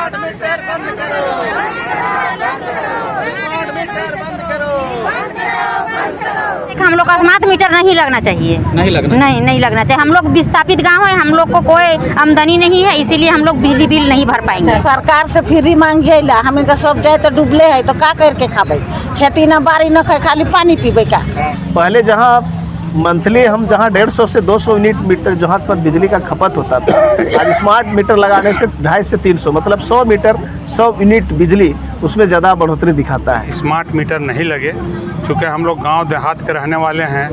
Smart meter बंद करो, smart meter बंद करो। हम लोग का स्मार्ट मीटर नहीं लगना चाहिए, नहीं लगना चाहिए। हम लोग विस्थापित गांव है, हम लोग को कोई आमदनी नहीं है, इसीलिए हम लोग बिजली बिल नहीं भर पाएंगे। सरकार से फ्री मांगिए ला, हम इनका सब जाए तो डूबले है तो का करके खाबे, खेती न बाड़ी न खाए, खाली पानी पीबे का। पहले जहाँ मंथली हम जहाँ 150 से 200 यूनिट मीटर जहाँ पर बिजली का खपत होता था, आज स्मार्ट मीटर लगाने से 250 से 300 मतलब 100 मीटर 100 यूनिट बिजली उसमें ज़्यादा बढ़ोतरी दिखाता है। स्मार्ट मीटर नहीं लगे, चूँकि हम लोग गांव देहात के रहने वाले हैं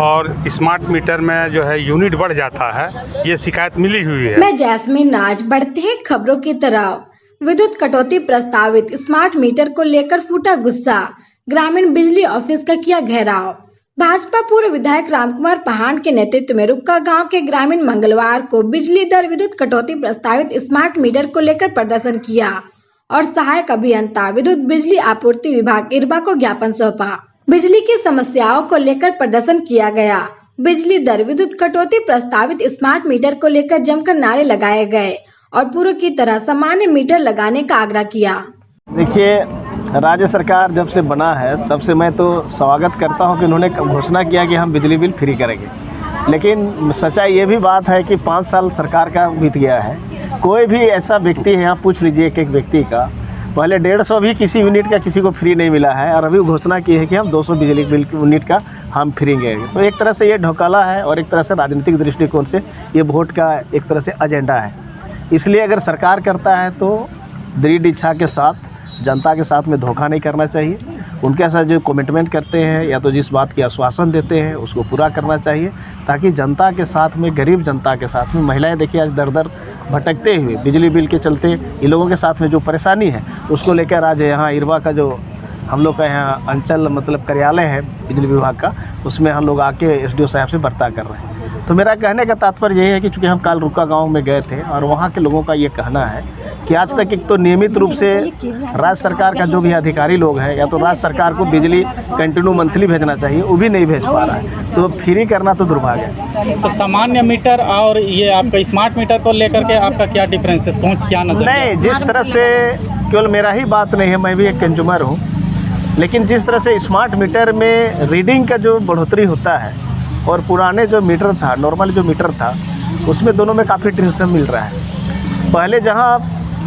और स्मार्ट मीटर में जो है यूनिट बढ़ जाता है, ये शिकायत मिली हुई है। मैं जैस्मिन नाज। बढ़ते हैं खबरों की तरफ। विद्युत कटौती प्रस्तावित स्मार्ट मीटर को लेकर फूटा गुस्सा, ग्रामीण बिजली ऑफिस का किया घेराव। भाजपा पूर्व विधायक रामकुमार पहान के नेतृत्व में रुक्का गांव के ग्रामीण मंगलवार को बिजली दर विद्युत कटौती प्रस्तावित स्मार्ट मीटर को लेकर प्रदर्शन किया और सहायक अभियंता विद्युत बिजली आपूर्ति विभाग इरबा को ज्ञापन सौंपा। बिजली की समस्याओं को लेकर प्रदर्शन किया गया। बिजली दर विद्युत कटौती प्रस्तावित स्मार्ट मीटर को लेकर जमकर नारे लगाए गए और पूर्व की तरह सामान्य मीटर लगाने का आग्रह किया। देखिए, राज्य सरकार जब से बना है तब से मैं तो स्वागत करता हूं कि उन्होंने घोषणा किया कि हम बिजली बिल फ्री करेंगे, लेकिन सच्चाई ये भी बात है कि 5 साल सरकार का बीत गया है। कोई भी ऐसा व्यक्ति है, यहाँ पूछ लीजिए एक व्यक्ति का, पहले 150 भी किसी यूनिट का किसी को फ्री नहीं मिला है और अभी घोषणा की है कि हम 200 बिजली बिल यूनिट का हम फ्री देंगे। तो एक तरह से ये ढोकाला है और एक तरह से राजनीतिक दृष्टिकोण से ये वोट का एक तरह से एजेंडा है। इसलिए अगर सरकार करता है तो दृढ़ इच्छा के साथ जनता के साथ में धोखा नहीं करना चाहिए। उनके साथ जो कमिटमेंट करते हैं या तो जिस बात की आश्वासन देते हैं उसको पूरा करना चाहिए, ताकि जनता के साथ में, गरीब जनता के साथ में, महिलाएं देखिए आज दर दर भटकते हुए बिजली बिल के चलते इन लोगों के साथ में जो परेशानी है उसको लेकर आज यहाँ इरबा का जो हम लोग का यहाँ अंचल मतलब कार्यालय है बिजली विभाग का, उसमें हम लोग आके एसडीओ साहब से वार्ता कर रहे हैं। तो मेरा कहने का तात्पर्य यही है कि चूँकि हम कल रुक्का गांव में गए थे और वहाँ के लोगों का ये कहना है कि आज तक एक तो नियमित रूप से राज्य सरकार का जो भी अधिकारी लोग हैं या तो राज्य सरकार को बिजली कंटिन्यू मंथली भेजना चाहिए, वो भी नहीं भेज पा रहा है, तो फ्री करना तो दुर्भाग्य है। तो सामान्य मीटर और ये आपका स्मार्ट मीटर को लेकर के आपका क्या डिफरेंस है, सोच क्या नजर? नहीं, जिस तरह से केवल मेरा ही बात नहीं है, मैं भी एक कंज्यूमर हूँ, लेकिन जिस तरह से स्मार्ट मीटर में रीडिंग का जो बढ़ोतरी होता है और पुराने जो मीटर था, नॉर्मल जो मीटर था, उसमें दोनों में काफ़ी डिफरेंस मिल रहा है। पहले जहाँ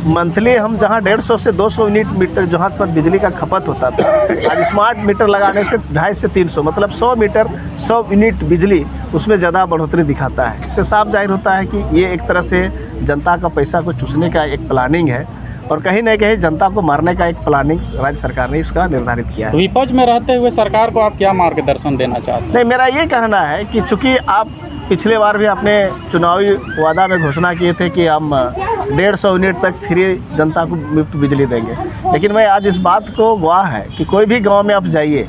मंथली हम जहाँ 150 से 200 यूनिट मीटर जहाँ पर बिजली का खपत होता था, आज स्मार्ट मीटर लगाने से 250 से 300 मतलब 100 मीटर 100 यूनिट बिजली उसमें ज़्यादा बढ़ोतरी दिखाता है। इससे साफ जाहिर होता है कि ये एक तरह से जनता का पैसा को चूसने का एक प्लानिंग है और कहीं न कहीं जनता को मारने का एक प्लानिंग राज्य सरकार ने इसका निर्धारित किया है। विपक्ष में रहते हुए सरकार को आप क्या मार्गदर्शन देना चाहते हैं? नहीं, मेरा ये कहना है कि चूँकि आप पिछले बार भी आपने चुनावी वादा में घोषणा किए थे कि हम 150 यूनिट तक फ्री जनता को मुफ्त बिजली देंगे, लेकिन मैं आज इस बात को गवाह है कि कोई भी गांव में आप जाइए,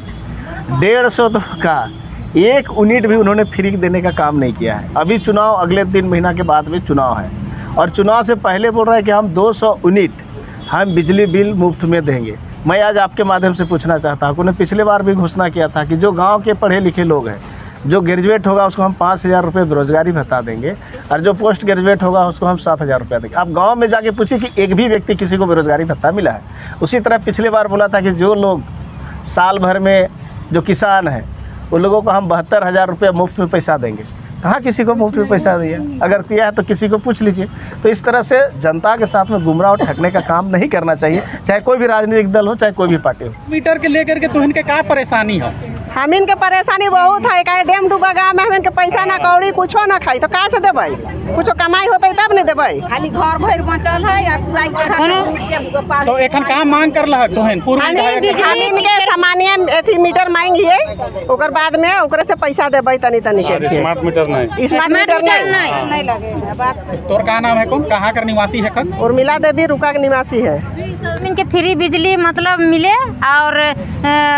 150 तो का एक यूनिट भी उन्होंने फ्री देने का काम नहीं किया है। अभी चुनाव अगले 3 महीना के बाद में चुनाव है और चुनाव से पहले बोल रहा है कि हम 200 यूनिट हम बिजली बिल मुफ्त में देंगे। मैं आज आपके माध्यम से पूछना चाहता हूँ, उन्होंने पिछले बार भी घोषणा किया था कि जो गांव के पढ़े लिखे लोग हैं, जो ग्रेजुएट होगा उसको हम 5,000 रुपये बेरोजगारी भत्ता देंगे और जो पोस्ट ग्रेजुएट होगा उसको हम 7,000 रुपये देंगे। आप गांव में जाके पूछिए कि एक भी व्यक्ति किसी को बेरोजगारी भत्ता मिला है। उसी तरह पिछले बार बोला था कि जो लोग साल भर में जो किसान हैं उन लोगों को हम 72,000 रुपये मुफ्त में पैसा देंगे। कहाँ किसी को मुफ्त में पैसा दिया? अगर किया है तो किसी को पूछ लीजिए। तो इस तरह से जनता के साथ में गुमराह और ठगने का काम नहीं करना चाहिए, चाहे कोई भी राजनीतिक दल हो, चाहे कोई भी पार्टी हो। मीटर के लेकर के तो इनके क्या परेशानी है? हम इनके परेशानी बहुत है, कहीं डैम डूबा गाँव में हम इनके पैसा ना कौड़ी कुछो ना खाई तो कहाँ से देबै? कुछो कमाई होते तब नहीं देबै। खाली घर भर बचल है। तो एखन का मांग कर रहा है पूर्व हम इनके सामान्य अथी मीटर मांगिए, ओकर बाद में ओकरे से पैसा देबै तनी तनी के। स्मार्ट मीटर नहीं, स्मार्ट मीटर नहीं लगेगा। तोर का नाम है, कौन कहाँ कर निवासी है? कौन? उर्मिला देवी रुका के निवासी है। इनके फ्री बिजली मतलब मिले और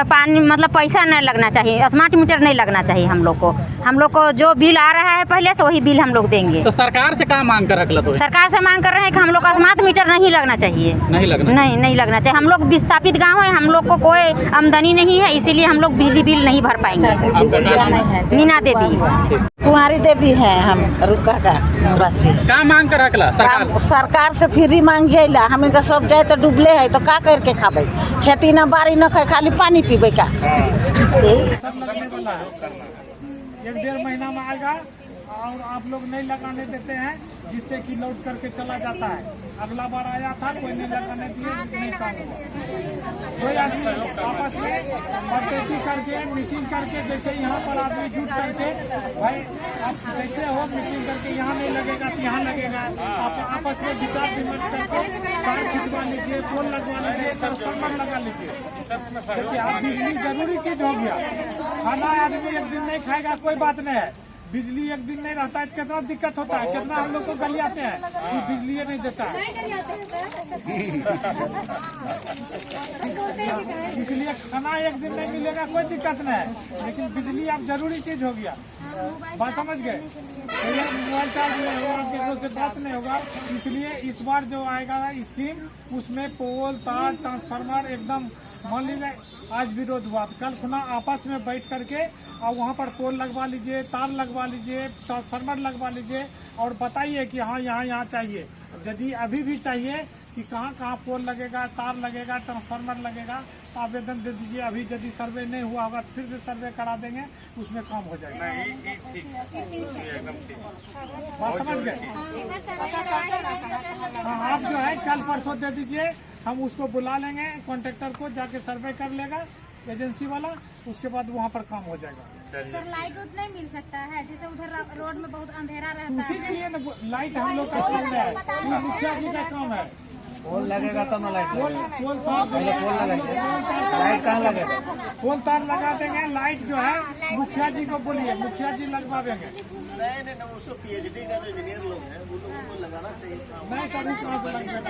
पानी मतलब पैसा नहीं लगना चाहिए, स्मार्ट मीटर नहीं लगना चाहिए। हम लोग को जो बिल आ रहा है पहले से वही बिल हम लोग देंगे। तो सरकार से क्या मांग कर रखला? तो सरकार से मांग कर रहे हैं कि हम लोग का स्मार्ट मीटर नहीं लगना चाहिए, नहीं लगना चाहिए। हम लोग विस्थापित गाँव है, हम लोग को कोई आमदनी नहीं है, इसीलिए हम लोग बिजली बिल नहीं भर पाएंगे। नीना देवी। कुंवारी देवी है हम रुका का निवासी। का मांग कर रखला सरकार? सरकार से फ्री मांगिए ला, हम इनका सब जाए तो डूबले है तो का करके खाबे, खेती ना बाड़ी न खाए, खाली पानी पीबे का। 1-1.5 महीना में आएगा और आप लोग नहीं लगाने देते हैं, जिससे कि लौट करके चला जाता है। अगला बार आया था, कोई नहीं लगाने दिए, नहीं काम हुआ। कोई आदमी आपस में बातचीत करके मीटिंग करके, जैसे यहाँ पर आदमी जुट करके भाई आप जैसे हो मीटिंग करके यहाँ नहीं लगेगा तो यहाँ लगेगा, आप आपस में विचार विमर्श करके तार खिंचवा लीजिए, पोल लगवा लीजिए, ट्रांसफार्मर लगा लीजिए। देखिए आप बिजली जरूरी चीज हो गया। खाना आदमी एक दिन नहीं खाएगा कोई बात नहीं है, बिजली एक दिन नहीं रहता है कितना दिक्कत होता है, कितना हम लोग को गलियाते हैं कि बिजली नहीं देता है। इसलिए खाना एक दिन नहीं मिलेगा कोई दिक्कत नहीं है, लेकिन बिजली अब जरूरी चीज हो गया। बात समझ गए? मोबाइल चार्ज नहीं होगा, आपके से बात नहीं होगा, इसलिए इस बार जो आएगा स्कीम उसमें पोल तार ट्रांसफार्मर एकदम मान लीजिए आज विरोध हुआ, कल खुना आपस में बैठ करके और वहाँ पर पोल लगवा लीजिए, तार लगवा लीजिए, ट्रांसफार्मर लगवा लीजिए और बताइए कि हाँ यहाँ चाहिए। यदि अभी भी चाहिए कि कहाँ पोल लगेगा, तार लगेगा, ट्रांसफार्मर लगेगा तो आवेदन दे दीजिए। अभी यदि सर्वे नहीं हुआ होगा फिर से सर्वे करा देंगे, उसमें काम हो जाएगा। बात समझ गए? हाँ, आप जो है कल परसों दे दीजिए, हम उसको बुला लेंगे, कॉन्ट्रैक्टर को जाके सर्वे कर लेगा एजेंसी वाला, उसके बाद वहाँ पर काम हो जाएगा। सर लाइट उट नहीं मिल सकता है, जैसे उधर रोड में बहुत अंधेरा रहता है, उसी के लिए लाइट हम लोग का काम है, मुखिया जी का काम है। पोल लगेगा तब ना लाइट लगेगा। पोल लाइट कहाँ लगेगा? पोल तार लगा देंगे, लाइट जो है मुखिया जी को बोलिए, मुखिया जी लगवा देंगे। नहीं पीएचडी का जो इंजीनियर लोग हैं वो लोगों को लगाना चाहिए। नहीं सर, कहाँ से लगेगा?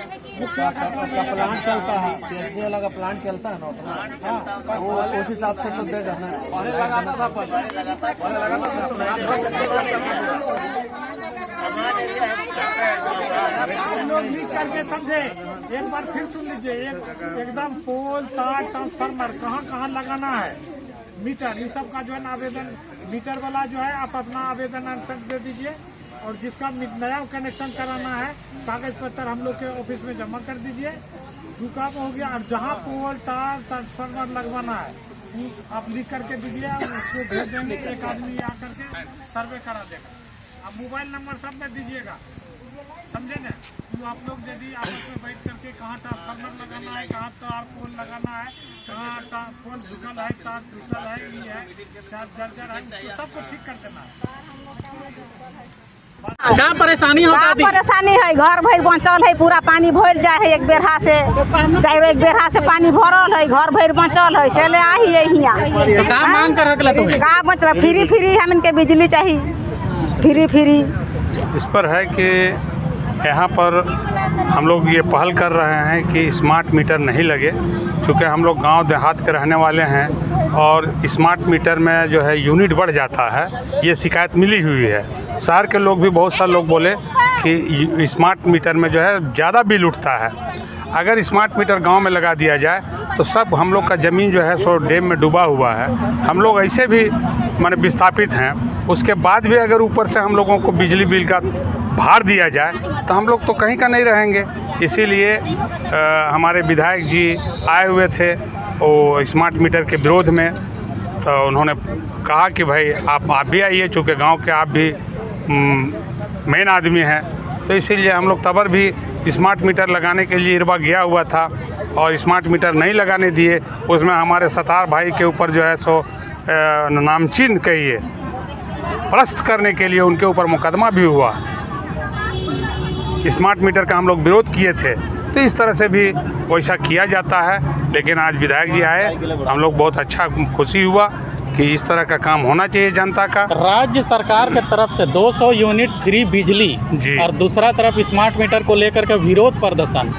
प्लांट चलता है, पीएचडी वाला का प्लांट चलता है ना, वो उस हिसाब से तो दे देना है। लोग लिख करके समझे, एक बार फिर सुन लीजिए, एकदम पोल तार ट्रांसफार्मर कहाँ लगाना है, मीटर, ये सब का जो है ना आवेदन, मीटर वाला जो है आप अपना आवेदन आंसर दे दीजिए और जिसका नया कनेक्शन कराना है कागज पत्र हम लोग के ऑफिस में जमा कर दीजिए। दूसरा हो गया, और जहाँ पोल तार ट्रांसफार्मर लगवाना है आप लिख करके दीजिए, उसको भेज देंगे, एक आदमी आकर के सर्वे करा देगा। आप मोबाइल नंबर सब में दीजिएगा, समझे ना? तो आप लोग यदि आपस में बैठ करके कहाँ ट्रांसफार्मर लगाना है, कहाँ तार पोल लगाना है, कहाँ पोल झुकल है, तार टूटल है, ये है, जर्जर है, तो सबको ठीक कर देना है। क्या परेशानी होता है? परेशानी है, घर भर बचल है, पूरा पानी भर जाए है एक बेरहा से, चाहे एक बेरहा से पानी भरल है, घर भर बचल है, से ले आई है यहाँ। तो का मांग कर रखला तुम्हें? का बच रहा फ्री हम इनके बिजली चाहिए, फ्री। इस पर है कि यहाँ पर हम लोग ये पहल कर रहे हैं कि स्मार्ट मीटर नहीं लगे, चूँकि हम लोग गांव देहात के रहने वाले हैं और स्मार्ट मीटर में जो है यूनिट बढ़ जाता है, ये शिकायत मिली हुई है। शहर के लोग भी बहुत सारे लोग बोले कि स्मार्ट मीटर में जो है ज़्यादा बिल उठता है। अगर स्मार्ट मीटर गांव में लगा दिया जाए तो सब हम लोग का ज़मीन जो है सो डैम में डूबा हुआ है, हम लोग ऐसे भी माने विस्थापित हैं, उसके बाद भी अगर ऊपर से हम लोगों को बिजली बिल का भार दिया जाए तो हम लोग तो कहीं का नहीं रहेंगे। इसीलिए हमारे विधायक जी आए हुए थे वो स्मार्ट मीटर के विरोध में, तो उन्होंने कहा कि भाई आप भी आइए, चूँकि गांव के आप भी मेन आदमी हैं, तो इसीलिए हम लोग तबर भी स्मार्ट मीटर लगाने के लिए इरबा गया हुआ था और स्मार्ट मीटर नहीं लगाने दिए। उसमें हमारे सतार भाई के ऊपर जो है सो नामचीन कहिए प्रस्त करने के लिए उनके ऊपर मुकदमा भी हुआ। स्मार्ट मीटर का हम लोग विरोध किए थे, तो इस तरह से भी वैसा किया जाता है। लेकिन आज विधायक जी आए, हम लोग बहुत अच्छा खुशी हुआ कि इस तरह का काम होना चाहिए जनता का। राज्य सरकार के तरफ से 200 यूनिट्स फ्री बिजली जी, और दूसरा तरफ स्मार्ट मीटर को लेकर के विरोध प्रदर्शन।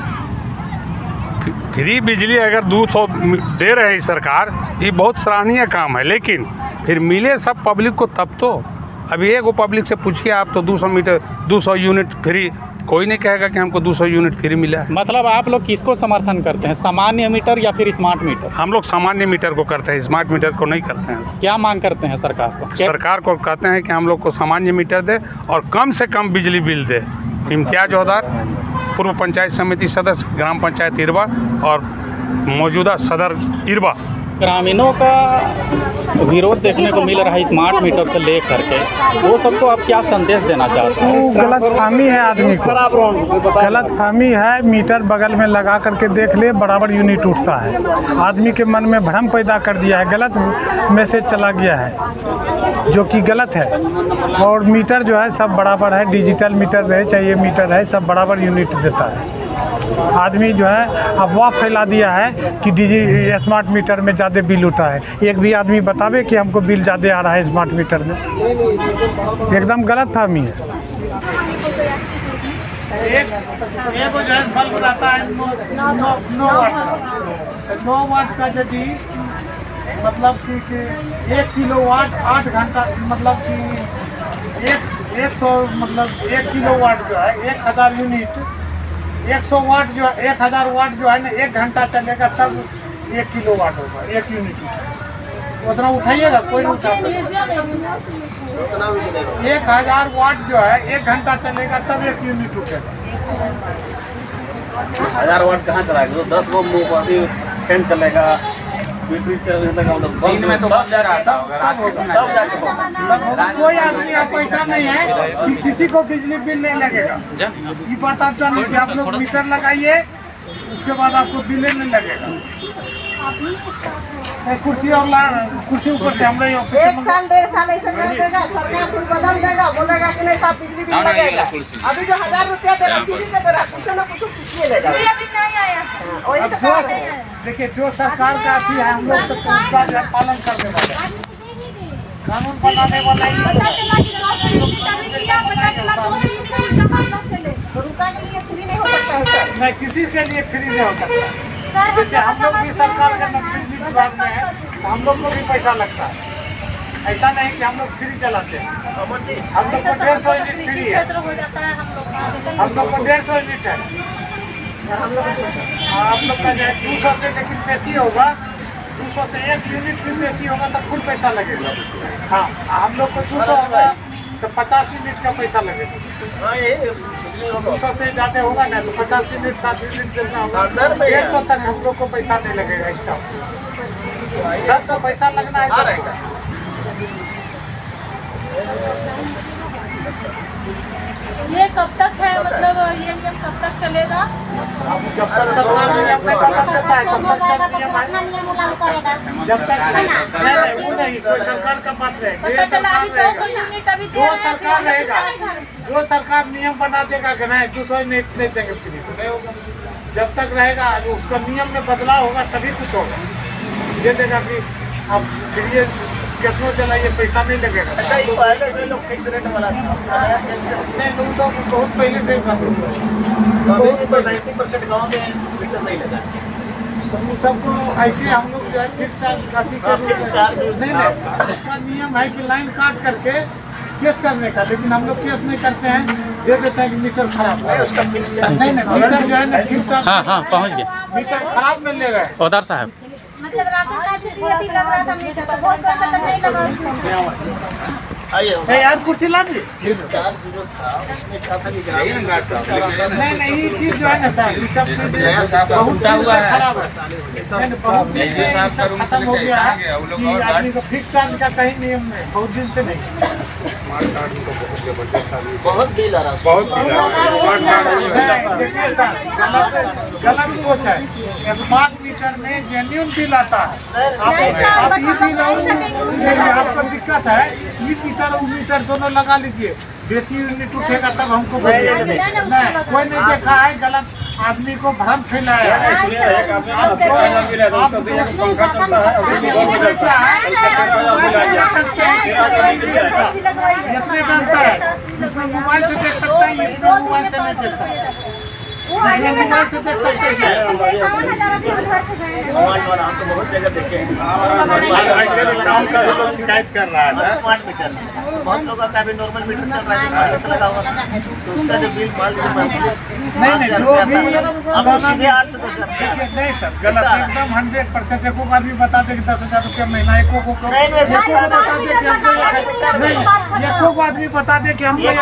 फ्री बिजली अगर 200 दे रहे हैं सरकार, ये बहुत सराहनीय काम है, लेकिन फिर मिले सब पब्लिक को तब तो। अभी एक वो पब्लिक से पूछिए आप तो 200 यूनिट फ्री, कोई नहीं कहेगा कि हमको 200 यूनिट फ्री मिला है। मतलब आप लोग किसको समर्थन करते हैं, सामान्य मीटर या फिर स्मार्ट मीटर? हम लोग सामान्य मीटर को करते हैं, स्मार्ट मीटर को नहीं करते हैं। क्या मांग करते हैं सरकार को? सरकार को कहते हैं कि हम लोग को सामान्य मीटर दे और कम से कम बिजली बिल दे। इम्तियाज हौदार, पूर्व पंचायत समिति सदस्य, ग्राम पंचायत इरवा और मौजूदा सदर इरवा। ग्रामीणों का विरोध देखने को मिल रहा है स्मार्ट मीटर से लेकर के, वो सबको आप क्या संदेश देना चाहते हैं? गलतफहमी है आदमी को, गलतफहमी है। मीटर बगल में लगा करके देख ले, बराबर यूनिट उठता है। आदमी के मन में भ्रम पैदा कर दिया है, गलत मैसेज चला गया है जो कि गलत है। और मीटर जो है सब बराबर है, डिजिटल मीटर रहे चाहे ये मीटर है, सब बराबर यूनिट देता है। आदमी जो है अफवाह फैला दिया है कि स्मार्ट मीटर में ज़्यादा बिल उठा है। एक भी आदमी बतावे कि हमको बिल ज़्यादा आ रहा है स्मार्ट मीटर में, एकदम गलत फहमी है। एक जो है बल्ब रहता है 9 वाट का, यदि मतलब कि 1 किलोवाट 8 घंटा, मतलब कि 1 किलोवाट जो है 1000 यूनिट, 100 वाट जो है 1000 वाट जो है ना 1 घंटा चलेगा, तब 1 किलोवाट होगा, 1 यूनिट। उतना उठाइएगा, कोई नहीं उठा सकता। 1000 वाट जो है 1 घंटा चलेगा, तब 1 यूनिट उठेगा। 1000 वाट कहाँ चलाएगा? तो 10 वो फैन चलेगा, बैटरी चलेगा, कोई आदमी आप पैसा नहीं है कि किसी को बिजली बिल नहीं लगेगा। ये बात आप जान लीजिए। आप लोग मीटर लगाइए, उसके बाद आपको बिल नहीं लगेगा। कुर्सी और कुर्सी ऊपर से हम 1 साल 1.5 साल ऐसे कर देगा सरकार, फिर बदल देगा, बोलेगा कि नहीं साहब बिजली बिल लगेगा। अभी जो 1000 रुपया दे रहा किसी को दे रहा, कुछ ना कुछ पूछिए देगा। वही तो कहा है। देखिए जो सरकार का अथी है, हम लोग तो उसका जो है पालन करने वाले हैं। कानून बनाने वाला ही उनका के लिए फ्री नहीं हो सकता है सर। नहीं, किसी के लिए फ्री नहीं हो सकता। जैसे हम लोग भी सरकार के बिजली विभाग में है, तो हम लोग को भी पैसा लगता है। ऐसा नहीं कि हम लोग फ्री चलाते हैं। हम लोग को 150 यूनिट फ्री है, हम लोग को 150 यूनिट है। आप लोग का जो है 200 से लेकिन बेसी होगा, 200 से 1 यूनिट भी बेसी होगा तो फुल पैसा लगेगा। हाँ, हम लोग को 200 होगा तो 50 यूनिट का पैसा लगेगा। 200 से ज़्यादा होगा ना तो 50 यूनिट 60 यूनिट जितना होगा, 150 तक हम लोग को पैसा नहीं लगेगा। एक्स्ट्रा सब का पैसा लगना है। ये कब तक है, मतलब ये नियम कब तक चलेगा? जब तक सरकार नियम नहीं बदल देता है तब तक सब नियम है। जब तक नहीं, वो नहीं, कोई सरकार का बात नहीं। जो सरकार रहेगा, जो सरकार नियम बना देगा कि नहीं 200 यूनिट नहीं देंगे फ्री, जब तक रहेगा उसका नियम में बदलाव होगा तभी कुछ होगा। ये देगा कि अब फ्री कितना चलाइए, पैसा नहीं लगेगा। अच्छा, ये पहले जो लोग फिक्स रेट वाला था, नहीं, लोग तो बहुत पहले से बंद हो गए। 90% गाँव में मीटर नहीं लगा है। तो सबको ऐसे हम लोग जो है फिक्स चार्ज नहीं है। उसका नियम है कि लाइन काट करके केस करने का, लेकिन हम लोग केस नहीं करते हैं, दे देते हैं कि मीटर खराब है। उसका फिक्स चार्ज नहीं, मीटर जो है ना फिक्स चार्ज। हाँ पहुँच गया। मीटर खराब में ले रहे हैं। हौदार साहब, मतलब राशन कार्ड से DAT लग रहा था मीटर, तो बहुत पैसा तक नहीं लगा उसमें। आइए यार कुर्सी ला दी। चार्ज जो था उसमें क्या था कि नहीं, ये चीज जो है ना सर, ये सब चीज बहुत खराब है, बहुत दिन से सब खत्म हो गया है कि आदमी को फिक्स चार्ज का कहीं नियम नहीं, बहुत दिन से नहीं। बहुत बिल आ रहा है। देखिए सर, गलत सोच है। स्मार्ट मीटर में जेन्युइन बिल आता है। आप ये बिल आपको दिक्कत है, ये मीटर वो मीटर दोनों लगा लीजिए, बेसी यूनिट उठेगा तब हमको नहीं, कोई नहीं देखा है। गलत आदमी को भ्रम फैलाया है। जितने जानता है उसमें मोबाइल से देख सकता है, इसमें मोबाइल से नहीं देख सकता। स्मार्ट वाला हम तो बहुत जगह देखे हैं। शिकायत कर रहा है स्मार्ट मीटर बहुत लोगों का भी नॉर्मल मीटर चल रहा है, पैसा लगा हुआ तो उसका जो बिल मान लीजिए अब सीधे 8 से 10 हजार। नहीं सर, गलत एकदम 100%। एको आदमी बता दे कि 10,000 रुपया महीना, एको को नहीं वैसे एको आदमी बता दे कि हमको एक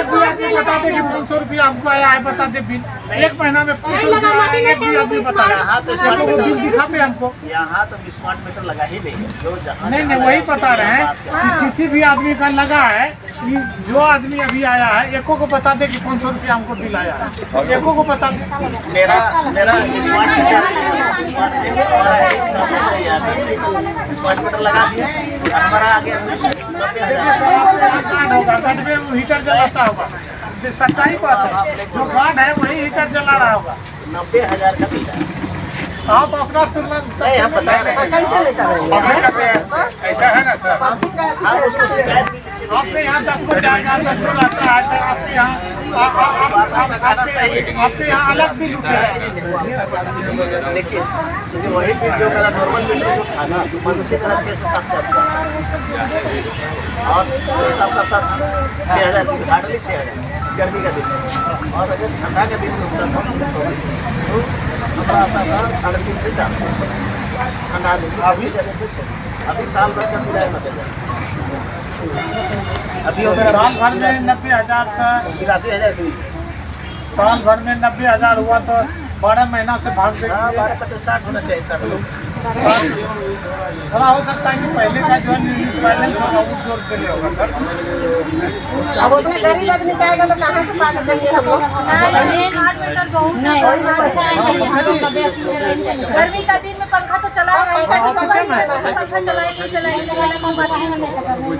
भी आदमी बता दे कि 500 रुपया हमको आया है, बता दे बिल एक महीना में 500 रुपया आया, एक भी आदमी बता दे। यहाँ तो स्मार्ट बिल दिखा पे हमको। यहाँ तो स्मार्ट मीटर लगा ही नहीं है, जो जहाँ नहीं वही बता रहे हैं कि किसी भी आदमी का लगा है कि जो आदमी अभी आया है एको को बता दे कि 500 रुपया हमको बिल आया है, एको को बता दे। मेरा स्मार्ट मीटर स्मार्ट मीटर लगा दिया हमारा आगे होगा गढ़ में हीटर जलाता होगा, सच्चाई बात है। जो गार्ड है वही हीटर जला रहा होगा। 90,000 का बिल है। आप अपना तुलना नहीं हम बता रहे हैं, कैसे नहीं करेंगे? ऐसा है ना सर। आप उसको शिकायत आपके यहाँ 10 को जाएगा, 10 को लाता है, तो आपके यहाँ आपके यहाँ अलग बिल उठेगा। देखिए क्योंकि वही बिल जो मेरा नॉर्मल बिल जो था ना मान लो कितना 6 से 7 हज़ार और 6-7 का था 6,000 हार्डली 6,000 गर्मी का दिन। और अगर ठंडा का दिन में होता था तो हमारा आता था 3.5 से 4 ठंडा दिन। अभी जगह पे 6, अभी साल भर का मिलाए मत अभी साल भर में 90,000 का 82,000 साल भर में 90,000 हुआ तो 12 महीना से भाग देंगे। 12-50-60 होना चाहिए 60 थोड़ा हो सकता है कि पहले का जो बैलेंस होगा वो जोड़ के लिए होगा सर। अब उतने गरीब आदमी जाएगा तो कहाँ से पा के देंगे हम लोग? गर्मी का दिन में पंखा तो चलाएगा, पंखा चलाएंगे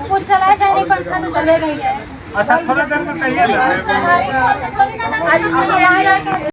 कुछ चलाए चाहे नहीं, पंखा तो चलेगा ही। अच्छा थोड़ा देर में कहिए ना।